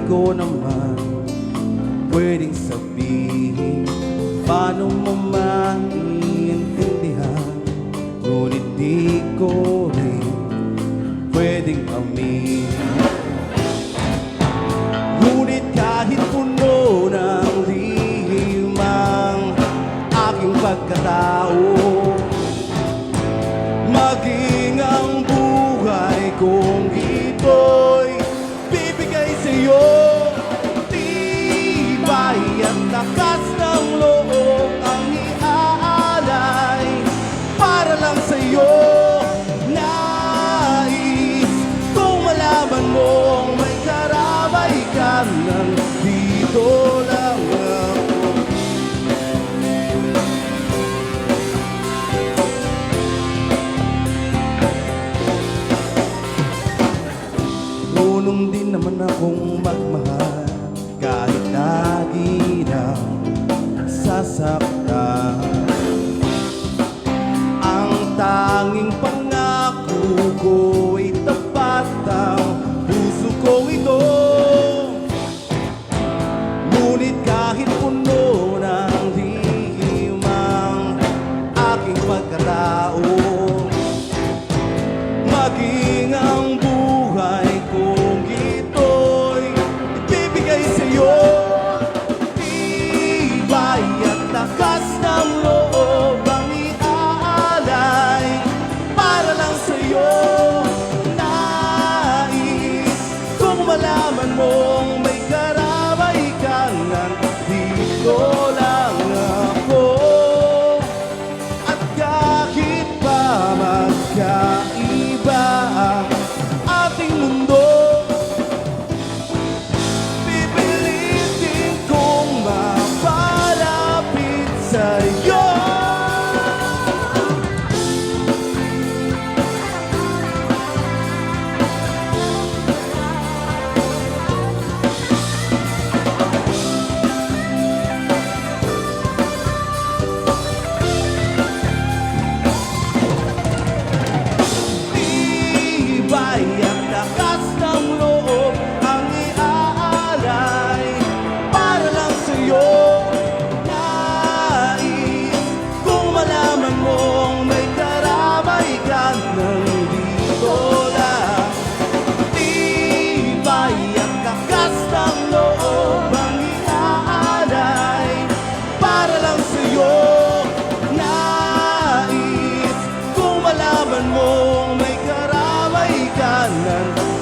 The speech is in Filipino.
ko naman pwedeng sabihin, paano mo maintindihan, ngunit di ko rin pwedeng aminin. Ngunit kahit puno ng lihim ang aking pagkatao, maging ang buhay kong ito'y bibigay sa'yo. Tibay at lakas ng loob ang iaalay para lang sa'yo. Nais kong malaman mong may karamay ka, nandito lang ako. Marunong din naman akong magmahal kahit lagi nang sasaktan. Ang tanging pangako ko'y tapat ang puso ko ito. Ngunit kahit puno ng lihim ang aking pagkatao, maging ang buhay kong ito'y ibibigay sa'yo. Tibay at lakas ng loob ang iaalay para lang sa'yo. Nais kong malaman mong may karamay ka, nandito lang ako. At kahit pa magkaiba ang ating mundo, pipilitin kong mapalapit sa'yo. Tibay at lakas ng loob ang iaalay para lang sa'yo. Nais kong malaman mong may karamay ka, nandito lang. Tibay at lakas ng loob ang iaalay para lang sa'yo. Nais kong malaman mong may karamay ka, nandito